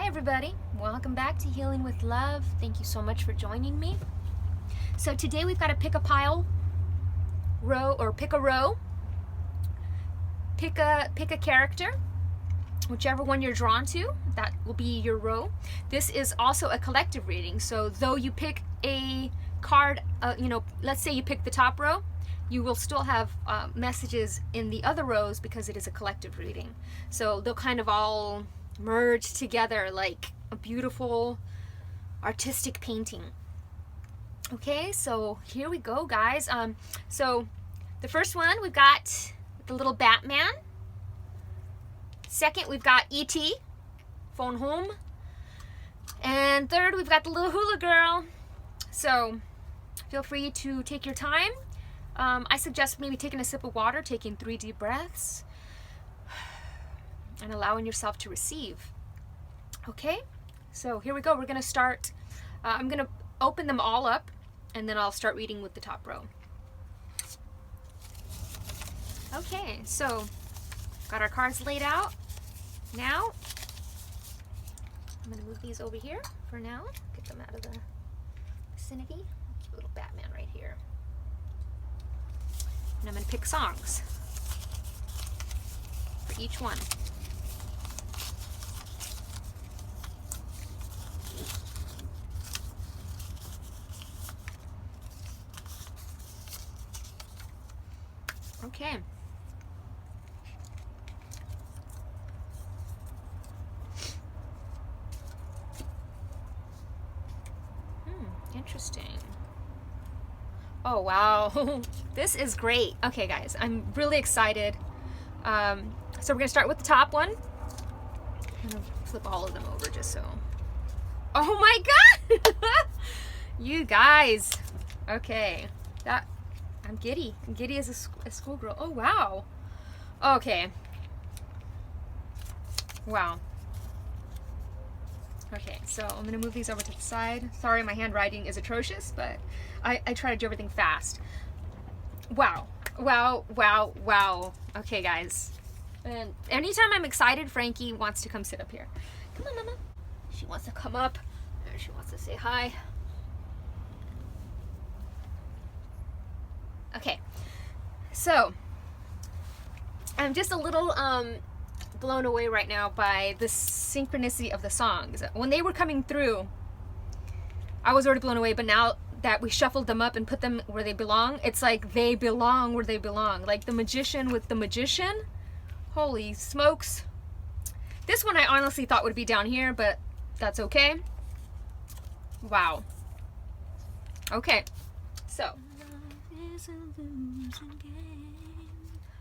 Hi everybody, welcome back to Healing with Love. Thank you so much for joining me. So today we've got to pick a pile, row, or pick a row, pick a character, whichever one you're drawn to, that will be your row. This is also a collective reading, so though you pick a card, let's say you pick the top row, you will still have messages in the other rows because it is a collective reading. So they'll kind of all merge together like a beautiful artistic painting. Okay, so here we go, guys. So the first one, we've got the little Batman. Second, we've got E.T., phone home. And third, we've got the little hula girl. So feel free to take your time. I suggest maybe taking a sip of water, taking 3 deep breaths, and allowing yourself to receive. Okay, so here we go. We're going to start. I'm going to open them all up, and then I'll start reading with the top row. Okay, so got our cards laid out. Now, I'm going to move these over here for now. Get them out of the vicinity. Keep a little Batman right here. And I'm going to pick songs for each one. Okay. Interesting. Oh, wow. This is great. Okay, guys, I'm really excited. So we're going to start with the top one. I'm going to flip all of them over just so. Oh my God! You guys. Okay. I'm giddy. I'm giddy as a schoolgirl. Oh, wow. Okay. Wow. Okay, so I'm going to move these over to the side. Sorry, my handwriting is atrocious, but I try to do everything fast. Wow. Wow, wow, wow. Okay, guys. And anytime I'm excited, Frankie wants to come sit up here. Come on, Mama. She wants to come up. She wants to say hi. Okay. So, I'm just a little blown away right now by the synchronicity of the songs. When they were coming through, I was already blown away, but now that we shuffled them up and put them where they belong, it's like they belong where they belong. Like the magician with the magician. Holy smokes. This one I honestly thought would be down here, but that's okay. Wow. Okay. So.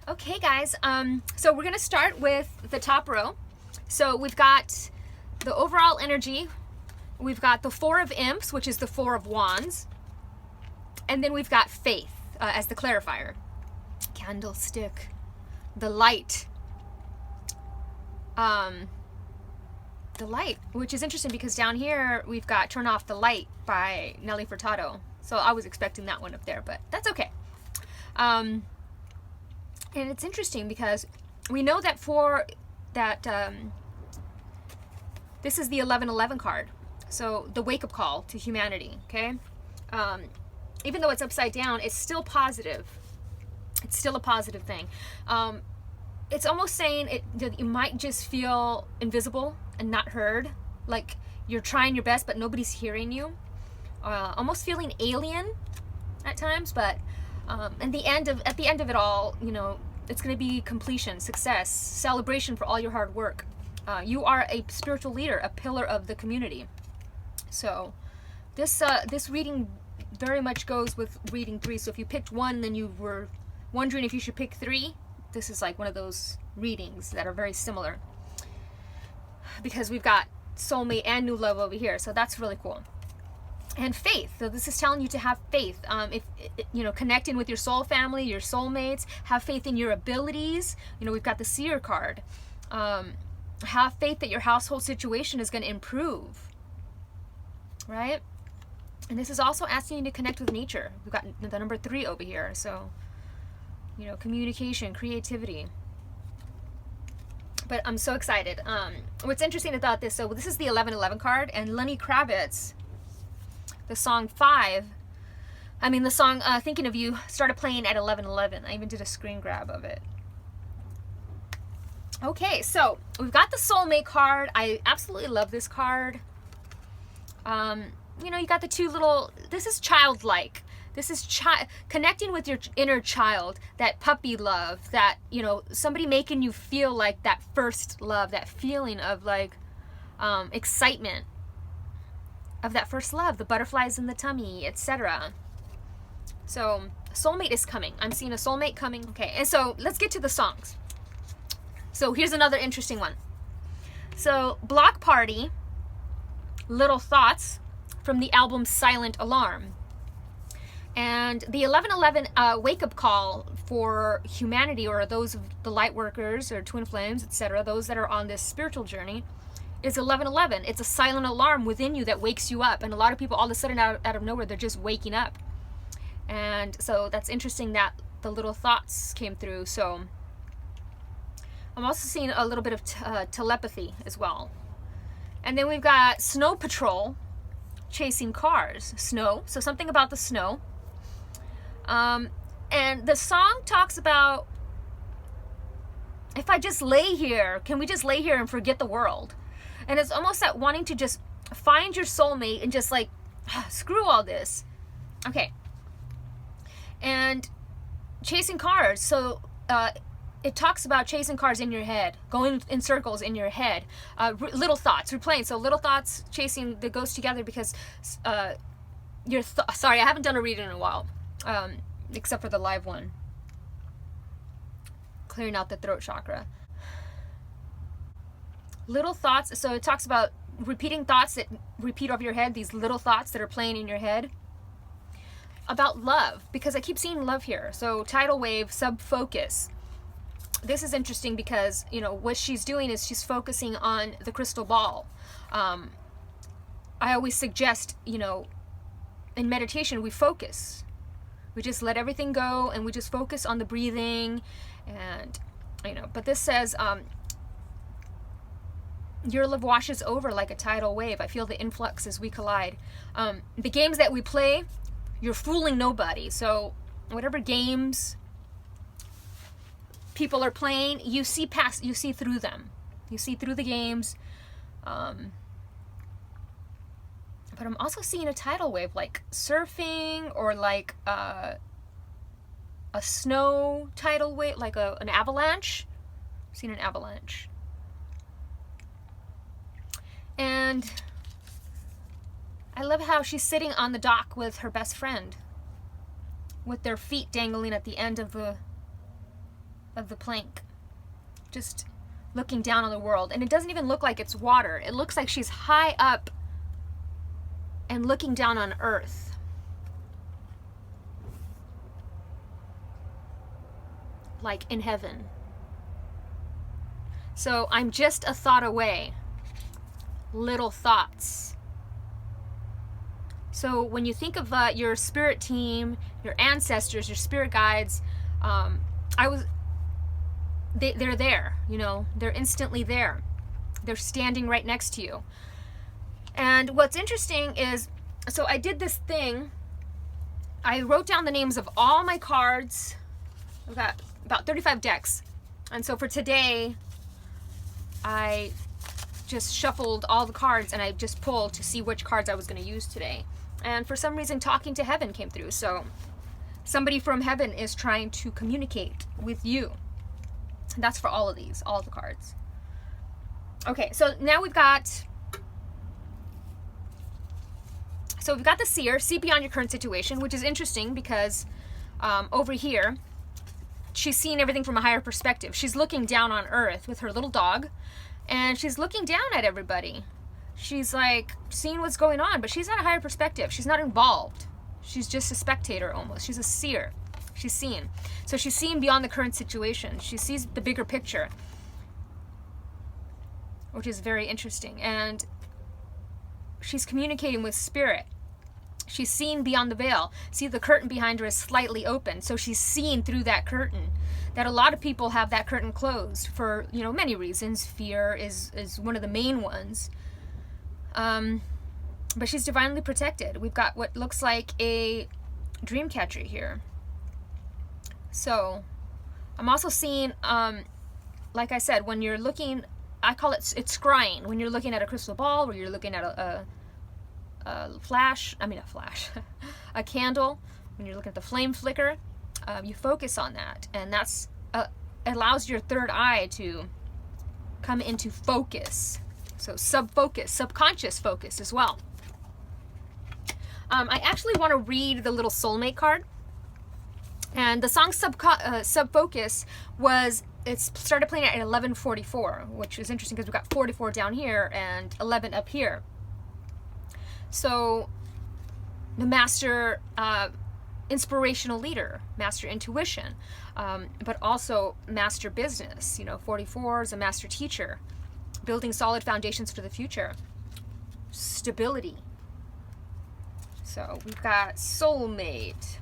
Okay, guys, so we're going to start with the top row. So we've got the overall energy. We've got the 4 of Imps, which is the 4 of Wands. And then we've got Faith as the clarifier. Candlestick. The light. The light, which is interesting because down here we've got Turn Off the Light by Nelly Furtado. So I was expecting that one up there, but that's okay. And it's interesting because we know that this is the 1111 card. So the wake-up call to humanity, okay? Even though it's upside down, it's still positive. It's still a positive thing. It's almost saying that you might just feel invisible and not heard. Like you're trying your best, but nobody's hearing you. Almost feeling alien at times, but at the end of it all, you know, it's going to be completion, success, celebration for all your hard work. You are a spiritual leader, a pillar of the community. So this reading very much goes with reading 3. So if you picked 1, then you were wondering if you should pick 3. This is like one of those readings that are very similar because we've got soulmate and new love over here. So that's really cool. And faith. So this is telling you to have faith. If you know, connecting with your soul family, your soulmates, have faith in your abilities. You know, we've got the seer card. Have faith that your household situation is going to improve. Right? And this is also asking you to connect with nature. We've got the number 3 over here. So, you know, communication, creativity. But I'm so excited. What's interesting about this, so this is the 1111 card, and Lenny Kravitz, the song 5, the song Thinking of You started playing at 1111. I even did a screen grab of it. Okay, so we've got the soulmate card. I absolutely love this card. You got the two little, this is childlike. This is connecting with your inner child, that puppy love, that, somebody making you feel like that first love, that feeling of like excitement of that first love, the butterflies in the tummy, etc. So soulmate is coming. I'm seeing a soulmate coming. Okay, and so let's get to the songs. So here's another interesting one. So Block Party, Little Thoughts, from the album Silent Alarm. And the 1111 wake-up call for humanity, or those of the light workers or twin flames, etc., those that are on this spiritual journey, is 1111. It's a silent alarm within you that wakes you up. And a lot of people, all of a sudden, out of nowhere, they're just waking up. And so that's interesting that the little thoughts came through. So I'm also seeing a little bit of telepathy as well. And then we've got Snow Patrol, Chasing Cars. Snow, so something about the snow. And the song talks about, if I just lay here, can we just lay here and forget the world? And it's almost that wanting to just find your soulmate and just like, screw all this. Okay. And chasing cars. So, it talks about chasing cars in your head, going in circles in your head. Little thoughts, replaying. So little thoughts chasing, that goes together because sorry, I haven't done a reading in a while, except for the live one. Clearing out the throat chakra. Little thoughts, so it talks about repeating thoughts that repeat over your head, these little thoughts that are playing in your head. About love, because I keep seeing love here. So tidal wave, sub-focus. This is interesting because, what she's doing is she's focusing on the crystal ball. I always suggest, in meditation, we focus. We just let everything go and we just focus on the breathing. And, but this says, your love washes over like a tidal wave. I feel the influx as we collide. The games that we play, you're fooling nobody. So whatever games people are playing, you see through them. You see through the games. But I'm also seeing a tidal wave, like surfing, or like a snow tidal wave, like an avalanche. I've seen an avalanche. And I love how she's sitting on the dock with her best friend, with their feet dangling at the end of the plank, just looking down on the world. And it doesn't even look like it's water. It looks like she's high up and looking down on earth. Like in heaven. So I'm just a thought away. Little thoughts. So when you think of your spirit team, your ancestors, your spirit guides, they're there, they're instantly there. They're standing right next to you. And what's interesting is, so I did this thing. I wrote down the names of all my cards. I've got about 35 decks. And so for today, I just shuffled all the cards and I just pulled to see which cards I was going to use today. And for some reason, Talking to Heaven came through. So somebody from heaven is trying to communicate with you. That's for all of these, all of the cards. Okay, so now we've got the seer, see beyond your current situation, which is interesting because over here, she's seeing everything from a higher perspective. She's looking down on earth with her little dog, and she's looking down at everybody. She's like seeing what's going on, but she's at a higher perspective. She's not involved. She's just a spectator almost. She's a seer. She's seeing. So she's seeing beyond the current situation. She sees the bigger picture, which is very interesting. And she's communicating with spirit. She's seeing beyond the veil. See, the curtain behind her is slightly open. So she's seeing through that curtain. that a lot of people have that curtain closed for, you know, many reasons. Fear is one of the main ones. But she's divinely protected. We've got what looks like a dream catcher here. So I'm also seeing, like I said, when you're looking, I call it's scrying. When you're looking at a crystal ball, or you're looking at a candle, when you're looking at the flame flicker, you focus on that, and that's allows your third eye to come into focus. So sub-focus, subconscious focus as well. I actually want to read the little soulmate card. And the song Sub-Focus it started playing at 11:44, which is interesting because we've got 44 down here and 11 up here. So the master inspirational leader, master intuition, but also master business. You know, 44 is a master teacher, building solid foundations for the future, stability. So we've got soulmate.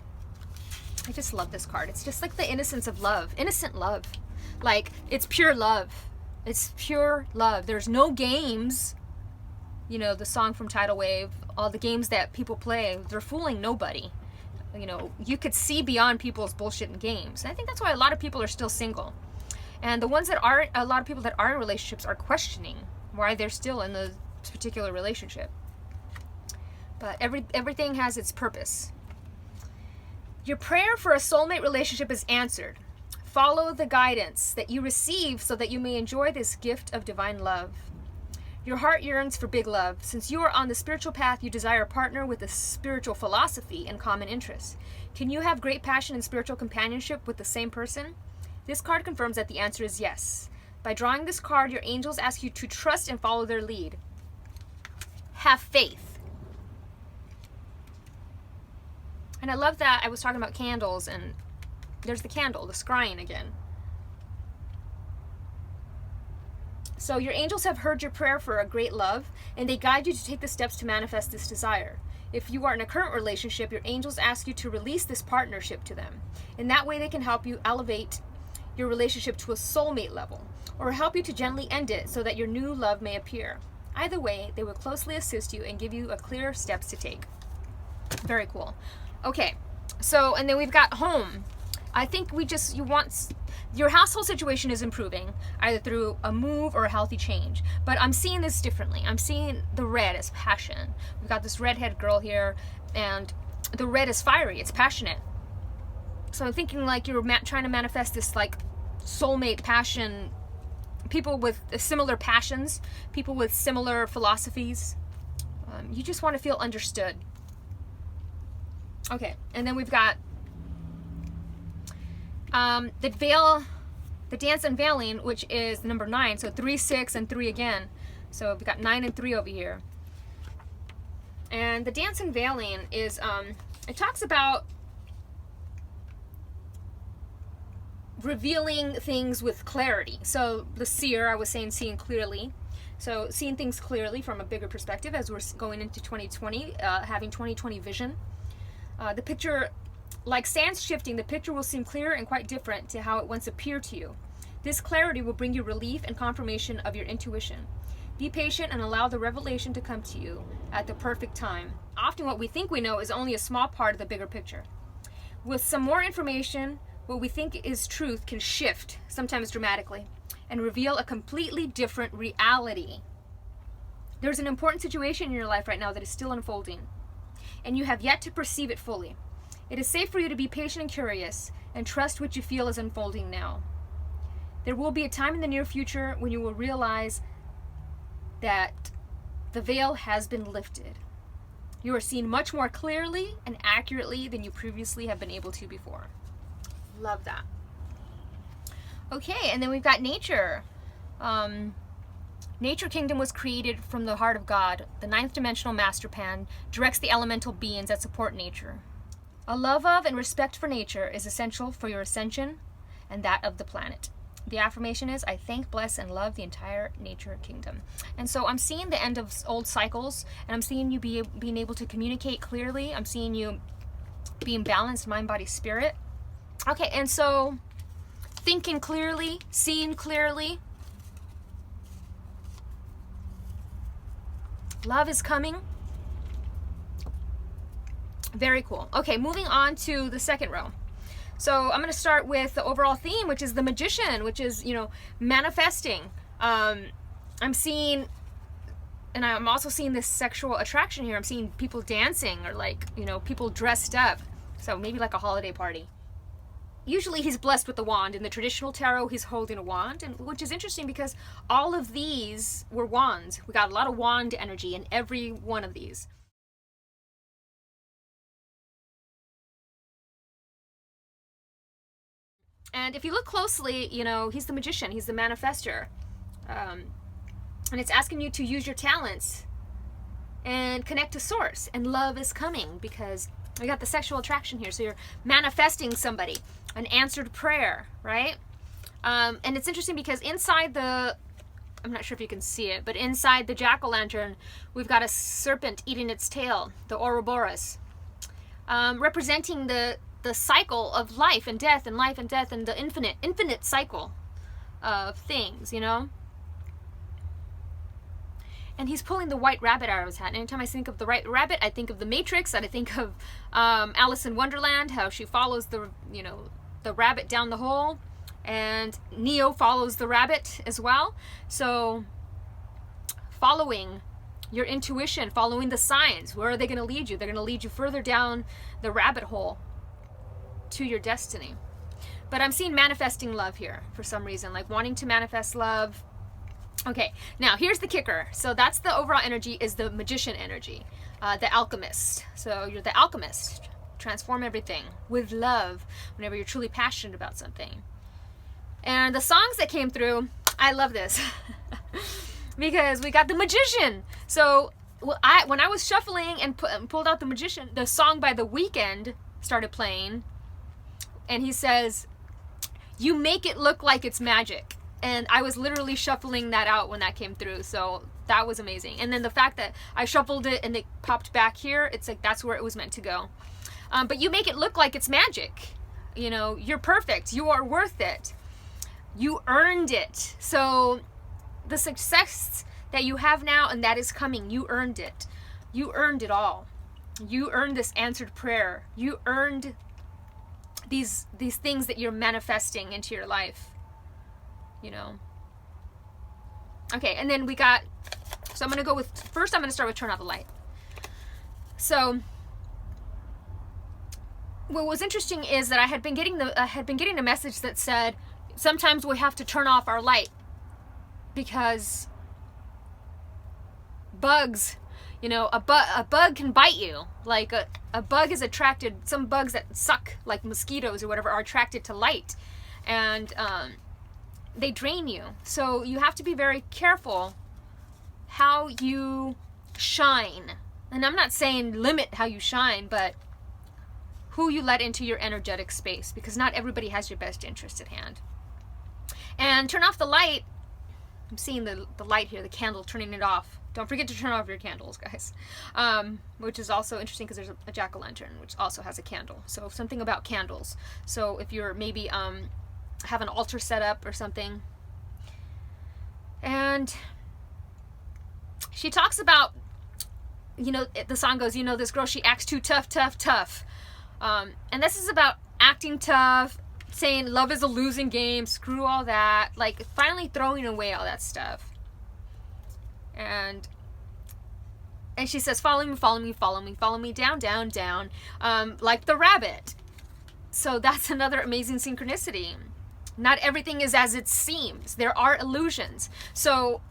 I just love this card. It's just like the innocence of love, innocent love. Like, it's pure love. It's pure love. There's no games. You know, the song from Tidal Wave, all the games that people play, they're fooling nobody. You know, you could see beyond people's bullshit and games. And I think that's why a lot of people are still single. And the ones that aren't, a lot of people that are in relationships are questioning why they're still in the particular relationship. But everything has its purpose. Your prayer for a soulmate relationship is answered. Follow the guidance that you receive so that you may enjoy this gift of divine love. Your heart yearns for big love. Since you are on the spiritual path, you desire a partner with a spiritual philosophy and common interests. Can you have great passion and spiritual companionship with the same person? This card confirms that the answer is yes. By drawing this card, your angels ask you to trust and follow their lead. Have faith. And I love that I was talking about candles, and there's the candle, the scrying again. So your angels have heard your prayer for a great love, and they guide you to take the steps to manifest this desire. If you are in a current relationship, your angels ask you to release this partnership to them. In that way, they can help you elevate your relationship to a soulmate level, or help you to gently end it so that your new love may appear. Either way, they will closely assist you and give you a clear steps to take. Very cool. Okay, so, and then we've got home. I think your household situation is improving, either through a move or a healthy change. But I'm seeing this differently. I'm seeing the red as passion. We've got this redhead girl here, and the red is fiery, it's passionate. So I'm thinking like you're trying to manifest this like soulmate passion, people with similar passions, people with similar philosophies. You just want to feel understood. Okay, and then we've got the dance unveiling, which is the number 9, so 3, 6, and 3 again. So we've got 9 and 3 over here. And the dance unveiling is, it talks about revealing things with clarity. So the seer, I was saying seeing clearly. So seeing things clearly from a bigger perspective as we're going into 2020, having 2020 vision. The picture, like sands shifting, the picture will seem clearer and quite different to how it once appeared to you. This clarity will bring you relief and confirmation of your intuition. Be patient and allow the revelation to come to you at the perfect time. Often what we think we know is only a small part of the bigger picture. With some more information, what we think is truth can shift, sometimes dramatically, and reveal a completely different reality. There's an important situation in your life right now that is still unfolding, and you have yet to perceive it fully. It is safe for you to be patient and curious and trust what you feel is unfolding now. There will be a time in the near future when you will realize that the veil has been lifted. You are seen much more clearly and accurately than you previously have been able to before. Love that. Okay, and then we've got nature. Nature Kingdom was created from the heart of God. The 9th dimensional master plan directs the elemental beings that support nature. A love of and respect for nature is essential for your ascension and that of the planet. The affirmation is, I thank, bless, and love the entire nature kingdom. And so I'm seeing the end of old cycles, and I'm seeing you being able to communicate clearly. I'm seeing you being balanced, mind, body, spirit. Okay, and so thinking clearly, seeing clearly. Love is coming. Very cool. Okay, moving on to the second row. So I'm going to start with the overall theme, which is the Magician, which is, you know, manifesting. I'm seeing, and I'm also seeing this sexual attraction here. I'm seeing people dancing, or like, you know, people dressed up. So maybe like a holiday party. Usually he's blessed with the wand. In the traditional tarot, he's holding a wand, and which is interesting because all of these were wands. We got a lot of wand energy in every one of these. And if you look closely, you know, he's the Magician, he's the manifester. And it's asking you to use your talents and connect to source. And love is coming because we got the sexual attraction here. So you're manifesting somebody, an answered prayer, right? And it's interesting because inside the, I'm not sure if you can see it, but inside the jack-o'-lantern, we've got a serpent eating its tail, the Ouroboros, representing the cycle of life and death and life and death and the infinite cycle of things, you know? And he's pulling the white rabbit out of his hat. And anytime I think of the white rabbit, I think of the Matrix, and I think of Alice in Wonderland, how she follows the, you know, the rabbit down the hole, and Neo follows the rabbit as well. So following your intuition, following the signs, where are they going to lead you? They're going to lead you further down the rabbit hole to your destiny. But I'm seeing manifesting love here for some reason, like wanting to manifest love. Okay, now here's the kicker. So that's the overall energy, is the Magician energy, the alchemist. So you're the alchemist. Transform everything with love whenever you're truly passionate about something. And the songs that came through, I love this because we got the Magician. So when I was shuffling and pulled out the Magician, the song by The Weeknd started playing, and he says, "You make it look like it's magic." And I was literally shuffling that out when that came through. So that was amazing. And then the fact that I shuffled it and it popped back here, it's like that's where it was meant to go. But you make it look like it's magic. You know, you're perfect. You are worth it. You earned it. So the success that you have now and that is coming, you earned it. You earned it all. You earned this answered prayer. You earned these things that you're manifesting into your life. You know. Okay, and then we got, so I'm going to go with, first I'm going to start with turn out the light. So what was interesting is that I had been getting a message that said sometimes we have to turn off our light because bugs, you know, a bug can bite you. Like a bug is attracted, some bugs that suck, like mosquitoes or whatever, are attracted to light, and they drain you. So you have to be very careful how you shine. And I'm not saying limit how you shine, but who you let into your energetic space, because not everybody has your best interest at hand. And turn off the light. I'm seeing the light here, the candle, turning it off. Don't forget to turn off your candles, guys. Which is also interesting because there's a jack-o'-lantern, which also has a candle. So something about candles. So if you're maybe have an altar set up or something. And she talks about, you know, the song goes, you know, this girl, she acts too tough. And this is about acting tough, saying love is a losing game, screw all that, like finally throwing away all that stuff. And she says, follow me, down, like the rabbit. So that's another amazing synchronicity. Not everything is as it seems. There are illusions. So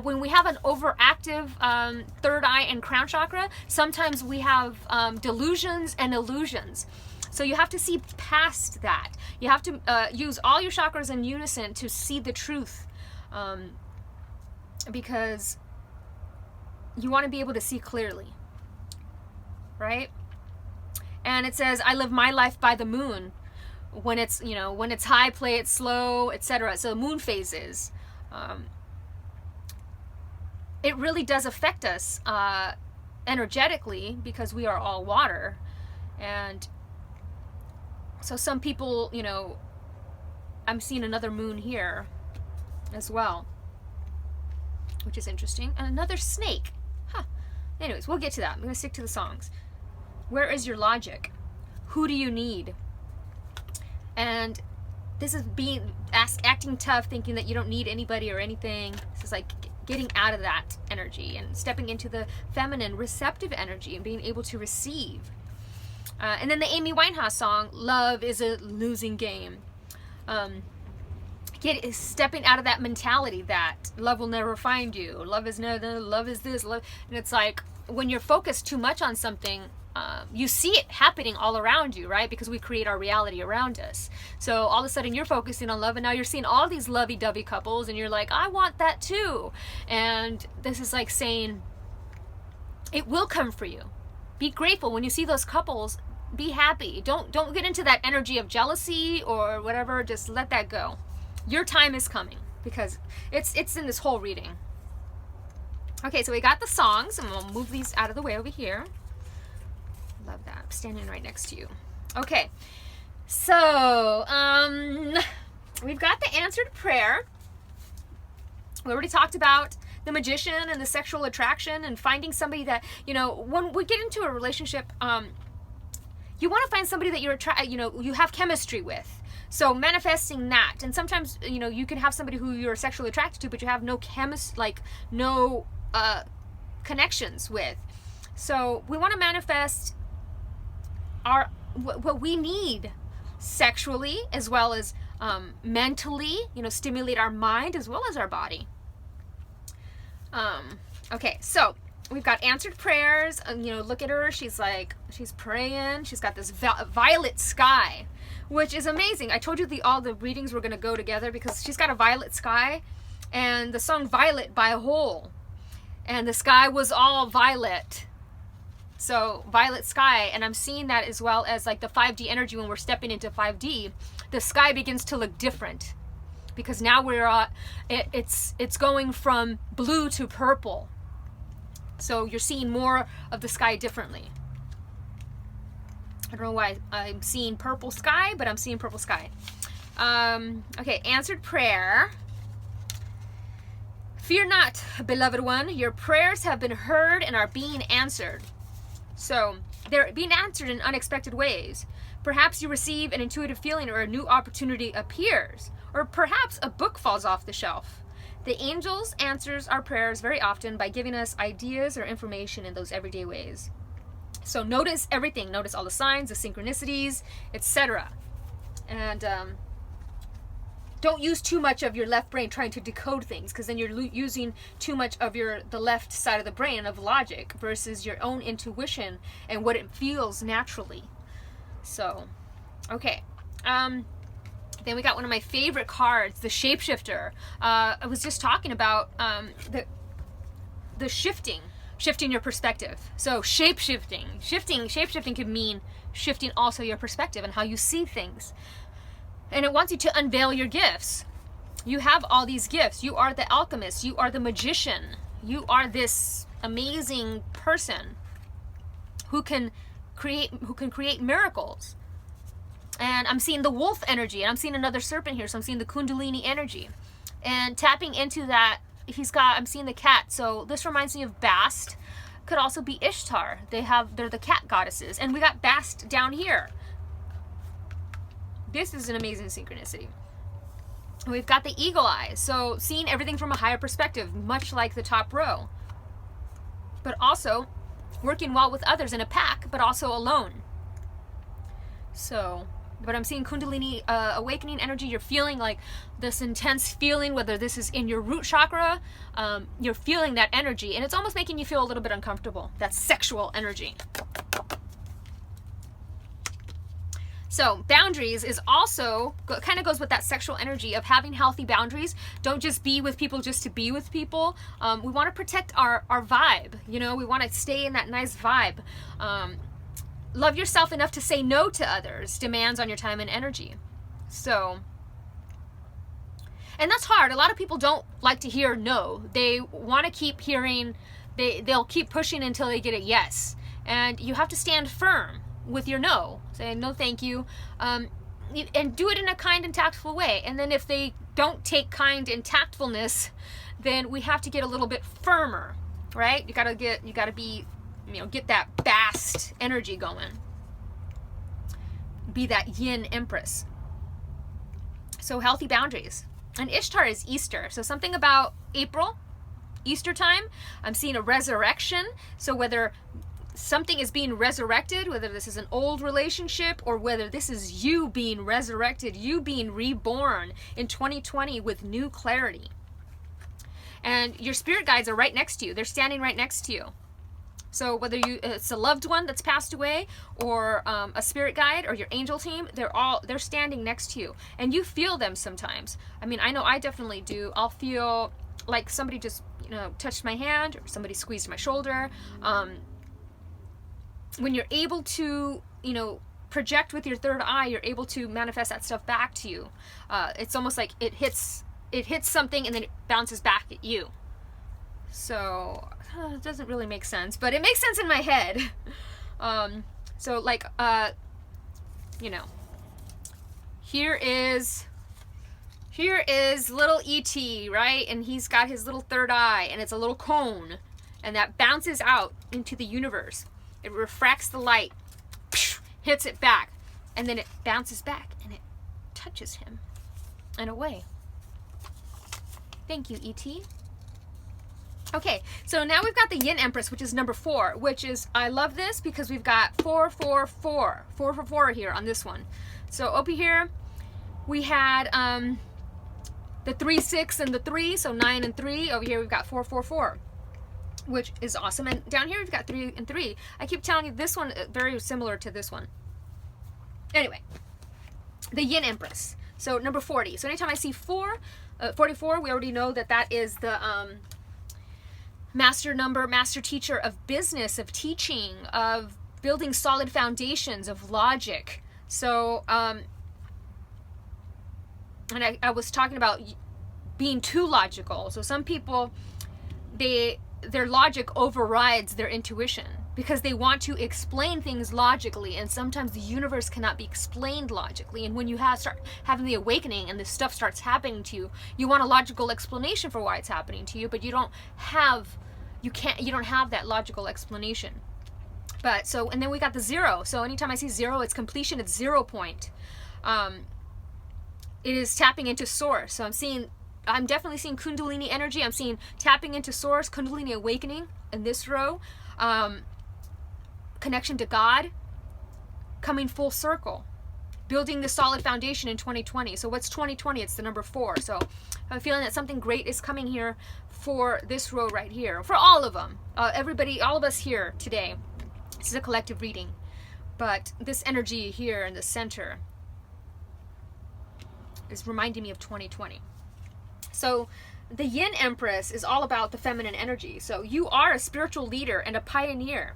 when we have an overactive third eye and crown chakra, sometimes we have delusions and illusions. So you have to see past that. You have to use all your chakras in unison to see the truth, because you want to be able to see clearly, right? And it says, I live my life by the moon. When it's, you know, when it's high, play it slow, etc. So moon phases. It really does affect us energetically because we are all water. And so some people, you know, I'm seeing another moon here as well, which is interesting. And another snake. Huh. Anyways, we'll get to that. I'm going to stick to the songs. Where is your logic? Who do you need? And this is acting tough, thinking that you don't need anybody or anything. This is like getting out of that energy and stepping into the feminine, receptive energy and being able to receive. And then the Amy Winehouse song, Love is a Losing Game. Stepping out of that mentality that love will never find you. Love is this. Love. And it's like when you're focused too much on something, you see it happening all around you, right? Because we create our reality around us. So all of a sudden you're focusing on love, and now you're seeing all these lovey-dovey couples, and you're like, I want that too. And this is like saying, it will come for you. Be grateful when you see those couples. Be happy. Don't get into that energy of jealousy or whatever. Just let that go. Your time is coming, because it's in this whole reading. Okay, so we got the songs, and we'll move these out of the way over here. Love that. I'm standing right next to you. Okay, so we've got the answered prayer. We already talked about the magician and the sexual attraction and finding somebody that, when we get into a relationship, you want to find somebody that you have chemistry with. So manifesting that, and sometimes you can have somebody who you're sexually attracted to, but you have no connections with. So we want to manifest what we need sexually, as well as mentally, stimulate our mind as well as our body. Okay, so we've got answered prayers. Look at her. She's praying. She's got this violet sky, which is amazing. I told you all the readings were going to go together because she's got a violet sky, and the song Violet by Hole, and the sky was all violet. So violet sky, and I'm seeing that as well as like the 5D energy. When we're stepping into 5D, the sky begins to look different, because now it's going from blue to purple. So you're seeing more of the sky differently. I don't know why I'm seeing purple sky, but I'm seeing purple sky. Okay, answered prayer. Fear not, beloved one, your prayers have been heard and are being answered. So they're being answered in unexpected ways. Perhaps you receive an intuitive feeling, or a new opportunity appears, or perhaps a book falls off the shelf. The angels answers our prayers very often by giving us ideas or information in those everyday ways. So notice everything. Notice all the signs, the synchronicities, etc. And don't use too much of your left brain trying to decode things, because then you're using too much of the left side of the brain of logic versus your own intuition and what it feels naturally. So, okay. Then we got one of my favorite cards, the Shapeshifter. I was just talking about the shifting your perspective. So shapeshifting can mean shifting also your perspective and how you see things. And it wants you to unveil your gifts. You have all these gifts. You are the alchemist. You are the magician. You are this amazing person who can create miracles. And I'm seeing the wolf energy, and I'm seeing another serpent here, so I'm seeing the Kundalini energy. And tapping into that, I'm seeing the cat, so this reminds me of Bast. Could also be Ishtar. They're the cat goddesses. And we got Bast down here. This is an amazing synchronicity. We've got the eagle eye, so seeing everything from a higher perspective, much like the top row. But also working well with others in a pack, but also alone. So, but I'm seeing Kundalini awakening energy. You're feeling like this intense feeling, whether this is in your root chakra, you're feeling that energy, and it's almost making you feel a little bit uncomfortable. That sexual energy. So boundaries is also, kind of goes with that sexual energy of having healthy boundaries. Don't just be with people just to be with people. We want to protect our vibe. We want to stay in that nice vibe. Love yourself enough to say no to others' demands on your time and energy. So, and that's hard. A lot of people don't like to hear no. They want to keep hearing, they'll keep pushing until they get a yes. And you have to stand firm with your no. Say no thank you. and do it in a kind and tactful way. And then if they don't take kind and tactfulness, then we have to get a little bit firmer, right? You gotta be, get that Bast energy going. Be that yin empress. So healthy boundaries. And Ishtar is Easter. So something about April, Easter time, I'm seeing a resurrection. So whether something is being resurrected, whether this is an old relationship or whether this is you being resurrected, you being reborn in 2020 with new clarity. And your spirit guides are right next to you. They're standing right next to you. So whether it's a loved one that's passed away or a spirit guide or your angel team, they're standing next to you. And you feel them sometimes. I mean, I know I definitely do. I'll feel like somebody just, touched my hand or somebody squeezed my shoulder. When you're able to, project with your third eye, you're able to manifest that stuff back to you. It's almost like it hits something and then it bounces back at you. So it doesn't really make sense, but it makes sense in my head. So like, here is little E.T., right? And he's got his little third eye and it's a little cone and that bounces out into the universe. It refracts the light, hits it back, and then it bounces back and it touches him and away. Thank you, E.T. Okay, so now we've got the Yin Empress, which is number 4, which is, I love this because we've got 4, 4, 4. 4 for 4 here on this one. So over here, we had the 3, 6, and the 3, so 9 and 3. Over here, we've got 4, 4, 4, which is awesome. And down here, we've got 3 and 3. I keep telling you, this one very similar to this one. Anyway, the Yin Empress. So number 40. So anytime I see 44, we already know that is the master number, master teacher of business, of teaching, of building solid foundations, of logic. So, and I was talking about being too logical. So some people, their logic overrides their intuition because they want to explain things logically, and sometimes the universe cannot be explained logically. And when you start having the awakening and this stuff starts happening to you, you want a logical explanation for why it's happening to you, but you don't have that logical explanation. But so, and then we got the 0. So anytime I see 0, it's completion. It's 0 point. It is tapping into source. So I'm definitely seeing Kundalini energy. I'm seeing tapping into source, Kundalini awakening in this row. Connection to God, coming full circle, building the solid foundation in 2020. So what's 2020? It's the number 4. So I'm feeling that something great is coming here for this row right here, for all of them, everybody, all of us here today. This is a collective reading, but this energy here in the center is reminding me of 2020. So the Yin Empress is all about the feminine energy. So you are a spiritual leader and a pioneer.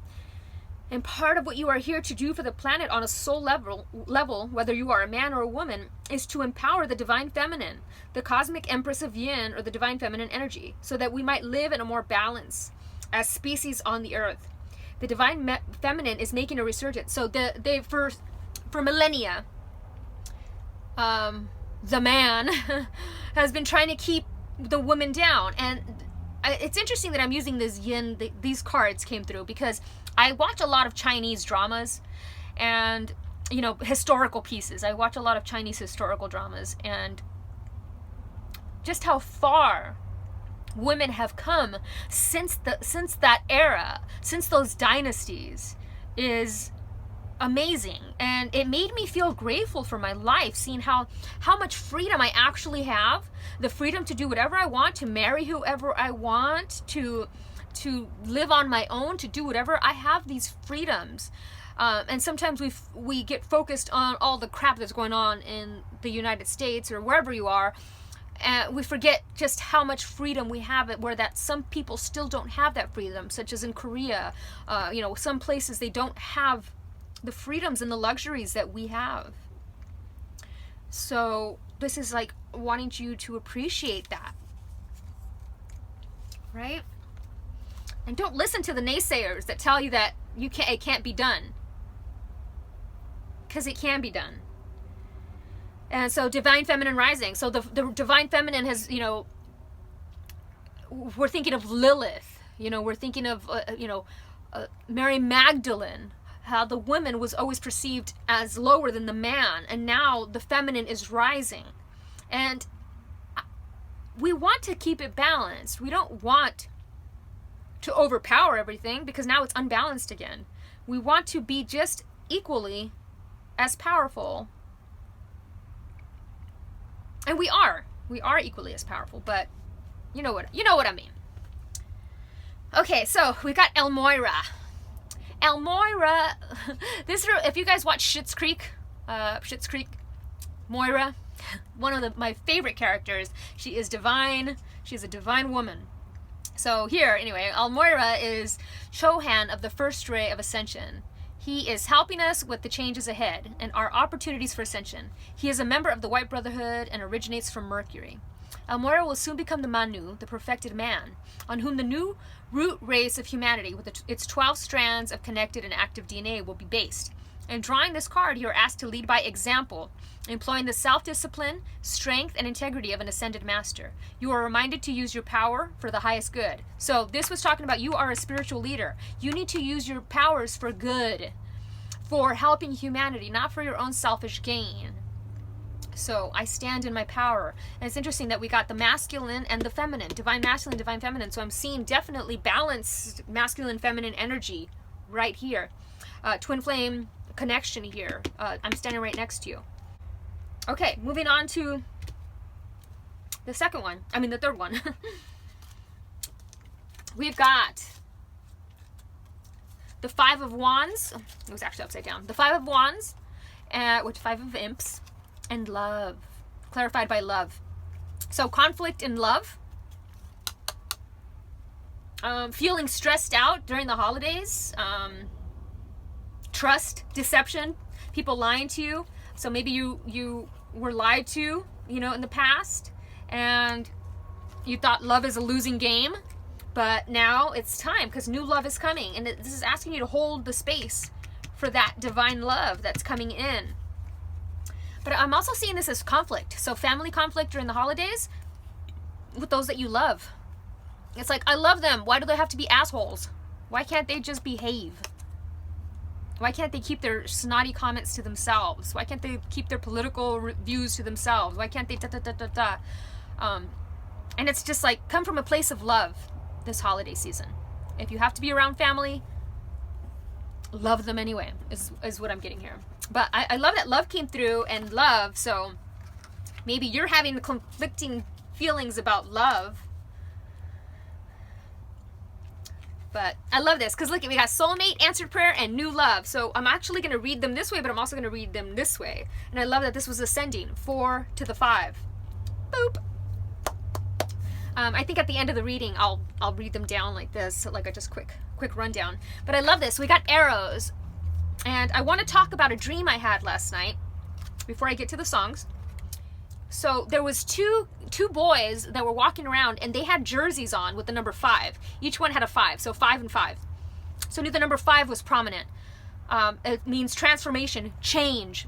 And part of what you are here to do for the planet on a soul level, whether you are a man or a woman, is to empower the divine feminine, the cosmic empress of yin, or the divine feminine energy, so that we might live in a more balance as species on the earth. The divine feminine is making a resurgence. So for millennia, the man has been trying to keep the woman down. And it's interesting that I'm using this yin, these cards came through because I watch a lot of Chinese dramas and, historical pieces. I watch a lot of Chinese historical dramas, and just how far women have come since that era, since those dynasties, is amazing. And it made me feel grateful for my life, seeing how much freedom I actually have, the freedom to do whatever I want, to marry whoever I want, to live on my own, to do whatever. I have these freedoms. And sometimes we get focused on all the crap that's going on in the United States or wherever you are, and we forget just how much freedom we have, where that some people still don't have that freedom, such as in Korea. Some places they don't have the freedoms and the luxuries that we have. So this is like wanting you to appreciate that, right? And don't listen to the naysayers that tell you that it can't be done. Because it can be done. And so divine feminine rising. So the divine feminine has, we're thinking of Lilith, we're thinking of, Mary Magdalene, how the woman was always perceived as lower than the man. And now the feminine is rising. And we want to keep it balanced. We don't want to overpower everything because now it's unbalanced again. We want to be just equally as powerful. And we are equally as powerful, but you know what I mean. Okay, so we got Elmoira. Elmoira, if you guys watch Schitt's Creek, Moira, one of my favorite characters. She is divine. She's a divine woman. So here, anyway, Elmoira is Chohan of the first ray of ascension. He is helping us with the changes ahead and our opportunities for ascension. He is a member of the White Brotherhood and originates from Mercury. Elmoira will soon become the Manu, the perfected man, on whom the new root race of humanity with its 12 strands of connected and active DNA will be based. In drawing this card, you are asked to lead by example, employing the self-discipline, strength, and integrity of an ascended master. You are reminded to use your power for the highest good. So this was talking about you are a spiritual leader. You need to use your powers for good, for helping humanity, not for your own selfish gain. So I stand in my power. And it's interesting that we got the masculine and the feminine, divine masculine, divine feminine. So I'm seeing definitely balanced masculine, feminine energy right here. Twin flame connection here. I'm standing right next to you. Okay, moving on to the third one. We've got the Five of Wands. It was actually upside down. The Five of Wands, with Five of Imps, and love. Clarified by love. So conflict in love. Feeling stressed out during the holidays. Trust, deception, people lying to you. So maybe you were lied to, in the past, and you thought love is a losing game, but now it's time because new love is coming, and this is asking you to hold the space for that divine love that's coming in. But I'm also seeing this as conflict. So family conflict during the holidays with those that you love. It's like, I love them. Why do they have to be assholes? Why can't they just behave? Why can't they keep their snotty comments to themselves? Why can't they keep their political views to themselves? Why can't they and it's just like, come from a place of love this holiday season. If you have to be around family, love them anyway, is what I'm getting here. But I love that love came through and love, so maybe you're having conflicting feelings about love. But I love this because look, we got soulmate, answered prayer, and new love. So I'm actually going to read them this way, but I'm also going to read them this way. And I love that this was ascending 4 to the 5. Boop. I think at the end of the reading, I'll read them down like this, like a just quick rundown. But I love this. We got arrows, and I want to talk about a dream I had last night before I get to the songs. So there was two boys that were walking around, and they had jerseys on with the number 5. Each one had a 5, so 5 and 5. So I knew the number 5 was prominent. It means transformation, change.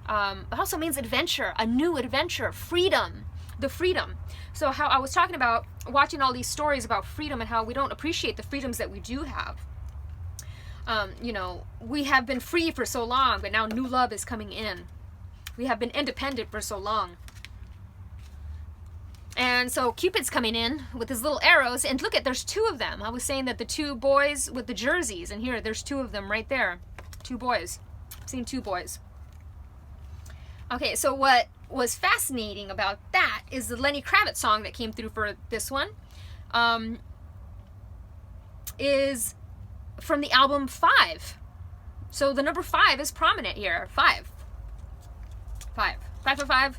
It also means adventure, a new adventure, freedom, the freedom. So how I was talking about watching all these stories about freedom and how we don't appreciate the freedoms that we do have. We have been free for so long, but now new love is coming in. We have been independent for so long. And so Cupid's coming in with his little arrows, and look there's 2 of them. I was saying that the 2 boys with the jerseys, and here there's 2 of them right there. 2 boys. I've seen 2 boys. Okay, so what was fascinating about that is the Lenny Kravitz song that came through for this one is from the album 5. So the number 5 is prominent here. 5. 5. 5 for 5.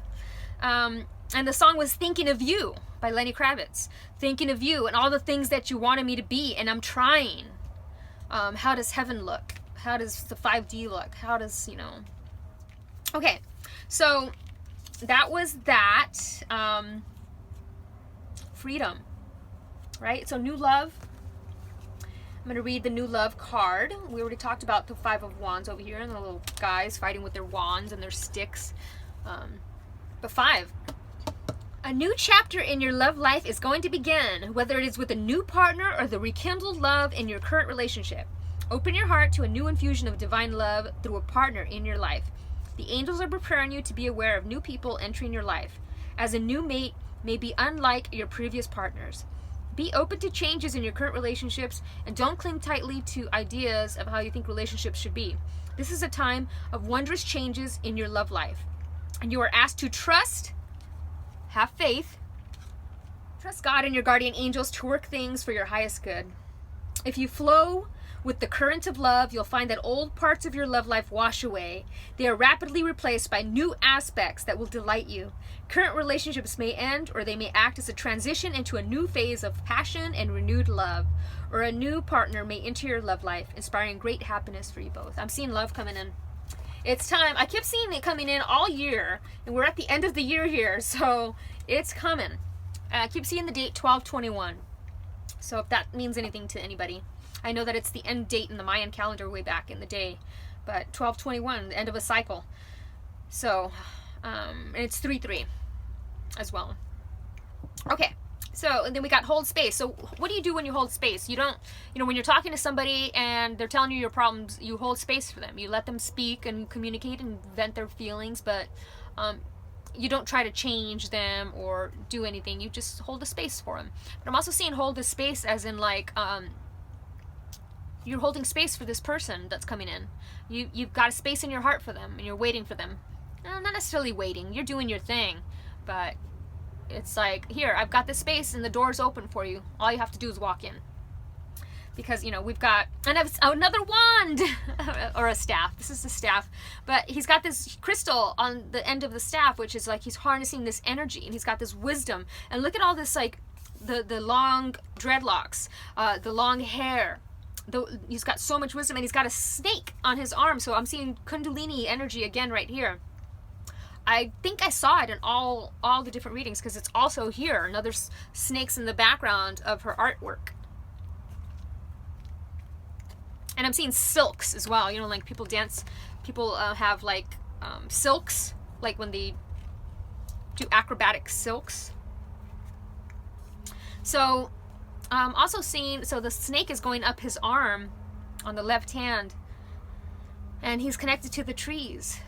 And the song was Thinking of You by Lenny Kravitz. Thinking of you and all the things that you wanted me to be, and I'm trying. How does heaven look? How does the 5D look? How does, Okay, so that was that. Freedom, right? So new love. I'm going to read the new love card. We already talked about the 5 of Wands over here, and the little guys fighting with their wands and their sticks. But 5. A new chapter in your love life is going to begin, whether it is with a new partner or the rekindled love in your current relationship. Open your heart to a new infusion of divine love through a partner in your life. The angels are preparing you to be aware of new people entering your life, as a new mate may be unlike your previous partners. Be open to changes in your current relationships and don't cling tightly to ideas of how you think relationships should be. This is a time of wondrous changes in your love life, and you are asked to trust, have faith, trust God and your guardian angels to work things for your highest good. If you flow with the current of love, you'll find that old parts of your love life wash away. They are rapidly replaced by new aspects that will delight you. Current relationships may end, or they may act as a transition into a new phase of passion and renewed love. Or a new partner may enter your love life, inspiring great happiness for you both. I'm seeing love coming in. It's time. I kept seeing it coming in all year, and we're at the end of the year here, so it's coming. I keep seeing the date 12/21. So if that means anything to anybody. I know that it's the end date in the Mayan calendar way back in the day, but 12/21, the end of a cycle. So, and it's 3/3 as well. Okay, so and then we got hold space. So what do you do when you hold space? You don't, when you're talking to somebody and they're telling you your problems, you hold space for them. You let them speak and communicate and vent their feelings, but you don't try to change them or do anything. You just hold a space for them. But I'm also seeing hold a space as in like, you're holding space for this person that's coming in. You've got a space in your heart for them, and you're waiting for them. Not necessarily waiting. You're doing your thing, but it's like, here, I've got this space, and the door's open for you. All you have to do is walk in. Because, we've got another wand, or a staff. This is the staff. But he's got this crystal on the end of the staff, which is like he's harnessing this energy, and he's got this wisdom. And look at all this, like, the long dreadlocks, the long hair. He's got so much wisdom, and he's got a snake on his arm. So I'm seeing Kundalini energy again right here. I think I saw it in all the different readings, because it's also here. Another snakes in the background of her artwork. And I'm seeing silks as well. Like people dance, people have like silks, like when they do acrobatic silks. So also seeing, so the snake is going up his arm on the left hand, and he's connected to the trees.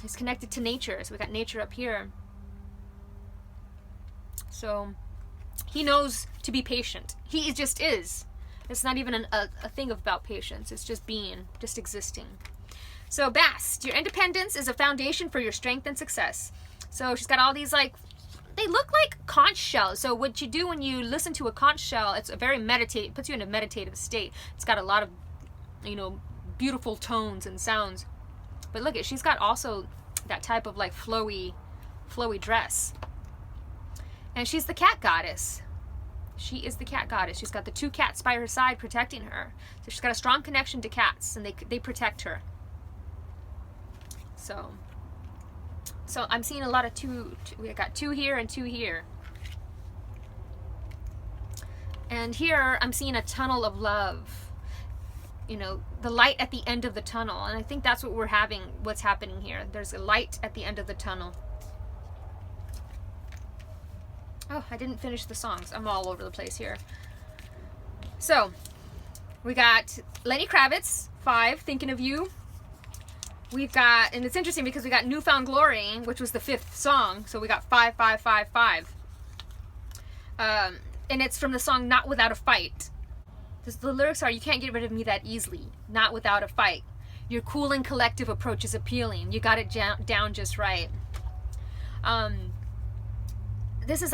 He's connected to nature. So we got nature up here. So he knows to be patient. He just is. It's not even a thing about patience. It's just being, just existing. So Bast, your independence is a foundation for your strength and success. So she's got all these, like, they look like conch shells. So what you do when you listen to a conch shell, it's a very meditative, puts you in a meditative state. It's got a lot of, beautiful tones and sounds. But look, she's got also that type of like flowy dress. And she's the cat goddess. She is the cat goddess. She's got the 2 cats by her side protecting her. So she's got a strong connection to cats, and they protect her. So I'm seeing a lot of two. We got 2 here and 2 here. And here I'm seeing a tunnel of love. The light at the end of the tunnel. And I think that's what what's happening here. There's a light at the end of the tunnel. Oh, I didn't finish the songs. I'm all over the place here. So, we got Lenny Kravitz, 5, Thinking of You. We've got, and it's interesting because we got Newfound Glory, which was the 5th song. So we got 5, 5, 5, 5. And it's from the song Not Without a Fight. The lyrics are, you can't get rid of me that easily. Not without a fight. Your cool and collective approach is appealing. You got it down just right. This is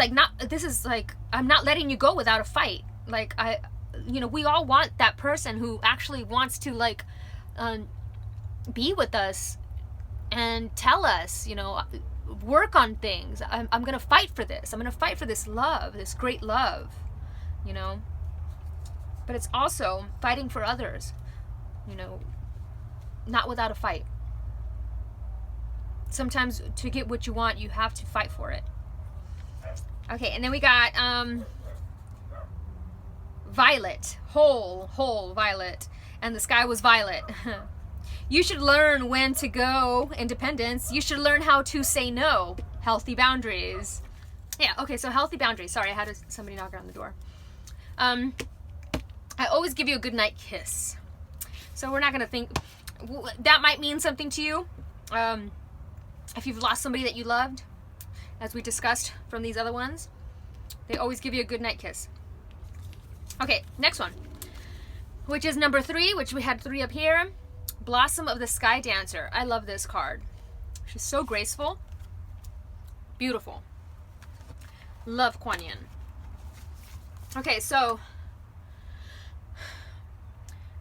like, I'm not letting you go without a fight. Like, we all want that person who actually wants to, like, be with us and tell us, work on things. I'm going to fight for this. I'm going to fight for this love, this great love, But it's also fighting for others, not without a fight. Sometimes to get what you want, you have to fight for it. Okay, and then we got Violet, whole Violet, and the sky was violet. You should learn when to go. Independence. You should learn how to say no. Healthy boundaries. Yeah, okay, so healthy boundaries. Sorry, I had somebody knock on the door. I always give you a goodnight kiss. So we're not going to think... That might mean something to you. If you've lost somebody that you loved, as we discussed from these other ones, they always give you a goodnight kiss. Okay, next one. Which is number 3, which we had 3 up here. Blossom of the Sky Dancer. I love this card. She's so graceful. Beautiful. Love Kuan Yin. Okay, so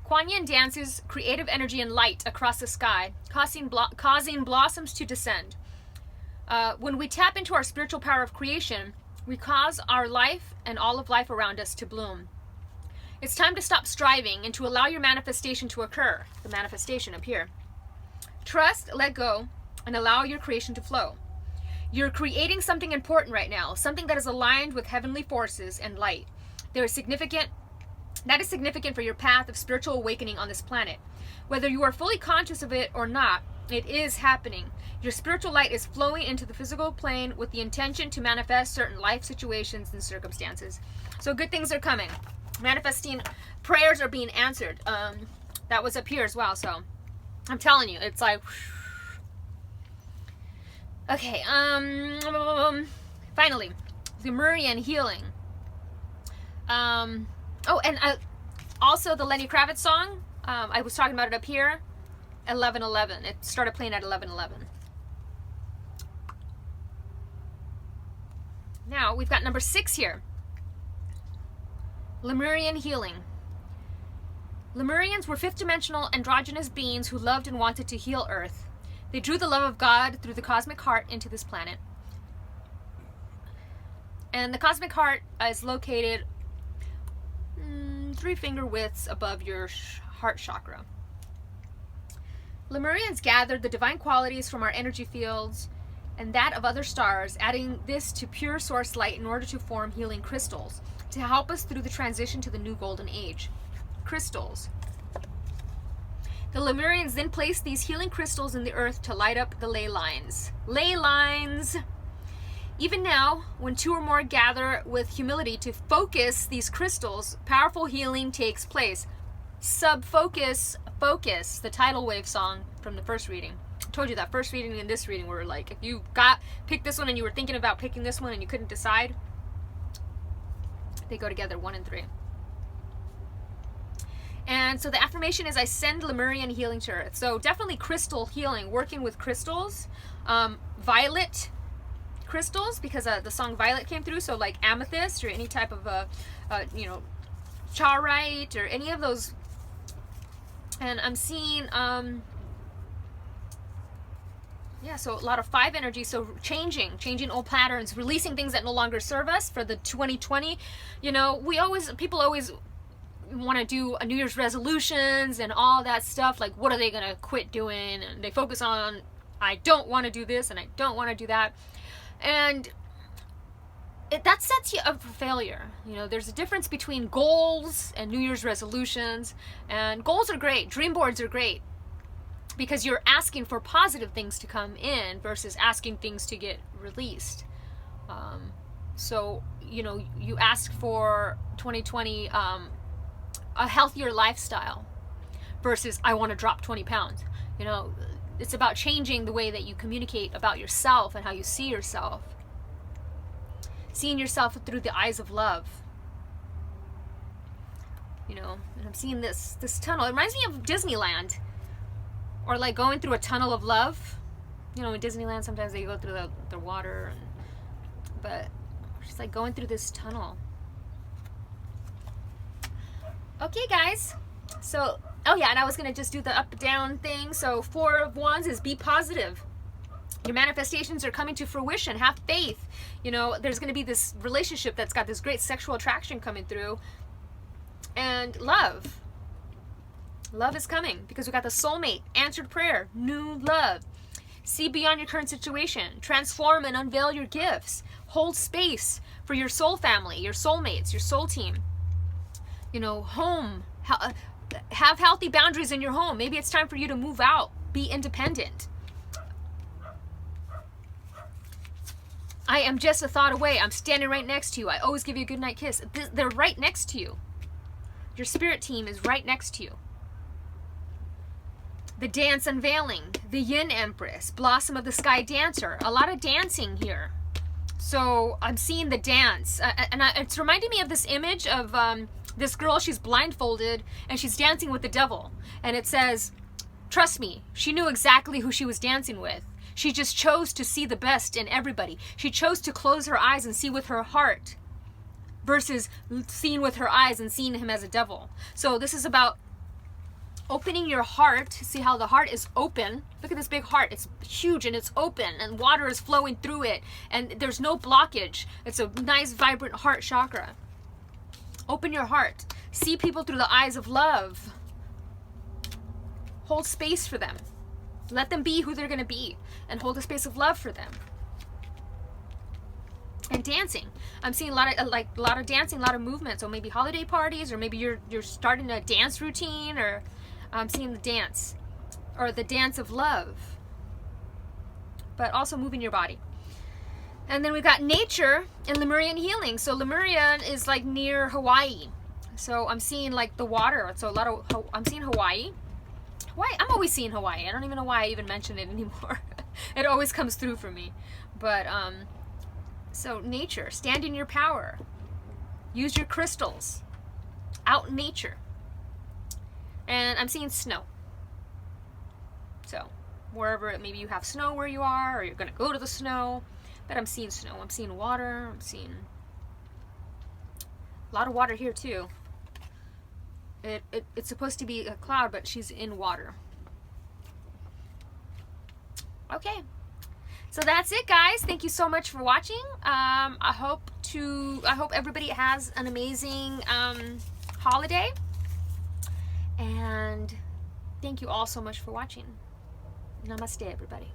Kuan Yin dances creative energy and light across the sky, causing blossoms to descend. When we tap into our spiritual power of creation, we cause our life and all of life around us to bloom. It's time to stop striving and to allow your manifestation to occur. The manifestation up here. Trust, let go, and allow your creation to flow. You're creating something important right now, something that is aligned with heavenly forces and light. That is significant for your path of spiritual awakening on this planet. Whether you are fully conscious of it or not, it is happening. Your spiritual light is flowing into the physical plane with the intention to manifest certain life situations and circumstances. So good things are coming. Manifesting prayers are being answered. That was up here as well, so I'm telling you, it's like... Okay, finally, Lemurian healing. Oh, and also the Lenny Kravitz song, I was talking about it up here, 11:11. It started playing at 11:11. Now, we've got number 6 here. Lemurian healing. Lemurians were 5th-dimensional androgynous beings who loved and wanted to heal Earth. They drew the love of God through the cosmic heart into this planet. And the cosmic heart is located 3 finger widths above your heart chakra. Lemurians gathered the divine qualities from our energy fields and that of other stars, adding this to pure source light in order to form healing crystals to help us through the transition to the new golden age. Crystals. The Lemurians then placed these healing crystals in the earth to light up the ley lines. Ley lines! Even now, when 2 or more gather with humility to focus these crystals, powerful healing takes place. Sub-focus, focus, the tidal wave song from the first reading. I told you that first reading and this reading were like, if you picked this one and you were thinking about picking this one and you couldn't decide, they go together, 1 and 3. And so the affirmation is, I send Lemurian healing to Earth. So definitely crystal healing, working with crystals. Violet crystals, because the song Violet came through. So like amethyst or any type of, charoite or any of those. And I'm seeing, so a lot of 5 energy. So changing old patterns, releasing things that no longer serve us for the 2020. People always want to do a New Year's resolutions and all that stuff, like what are they gonna quit doing, and they focus on, I don't want to do this and I don't want to do that, and that sets you up for failure. There's a difference between goals and New Year's resolutions. And goals are great, dream boards are great, because you're asking for positive things to come in versus asking things to get released. So you ask for 2020 a healthier lifestyle versus I want to drop 20 pounds. It's about changing the way that you communicate about yourself and how you see yourself. Seeing yourself through the eyes of love. And I'm seeing this tunnel. It reminds me of Disneyland. Or like going through a tunnel of love. In Disneyland sometimes they go through the water. But it's like going through this tunnel. Okay, guys. So, and I was going to just do the up-down thing. So 4 of Wands is be positive. Your manifestations are coming to fruition. Have faith. There's going to be this relationship that's got this great sexual attraction coming through. And love. Love is coming because we got the soulmate, answered prayer, new love. See beyond your current situation. Transform and unveil your gifts. Hold space for your soul family, your soulmates, your soul team. Home, Have healthy boundaries in your home. Maybe it's time for you to move out. Be independent. I am just a thought away. I'm standing right next to you. I always give you a goodnight kiss. They're right next to you. Your spirit team is right next to you. The dance unveiling, the Yin Empress, Blossom of the Sky Dancer. A lot of dancing here. So I'm seeing the dance. It's reminding me of this image of this girl. She's blindfolded and she's dancing with the devil. And it says, trust me, she knew exactly who she was dancing with. She just chose to see the best in everybody. She chose to close her eyes and see with her heart versus seeing with her eyes and seeing him as a devil. So this is about opening your heart. See how the heart is open. Look at this big heart. It's huge and it's open and water is flowing through it and there's no blockage. It's a nice vibrant heart chakra. Open your heart. See people through the eyes of love. Hold space for them. Let them be who they're going to be and hold a space of love for them. And dancing. I'm seeing a lot of dancing, a lot of movement. So maybe holiday parties, or maybe you're starting a dance routine, or I'm seeing the dance or the dance of love. But also moving your body. And then we've got nature and Lemurian healing. So Lemuria is like near Hawaii. So I'm seeing like the water. So I'm seeing Hawaii. I'm always seeing Hawaii. I don't even know why I even mention it anymore. It always comes through for me. But so nature, stand in your power. Use your crystals. Out in nature. And I'm seeing snow. So wherever, maybe you have snow where you are, or you're going to go to the snow. But I'm seeing snow. I'm seeing water. I'm seeing a lot of water here too. It's supposed to be a cloud, but she's in water. Okay. So that's it, guys. Thank you so much for watching. I hope everybody has an amazing holiday. And thank you all so much for watching. Namaste, everybody.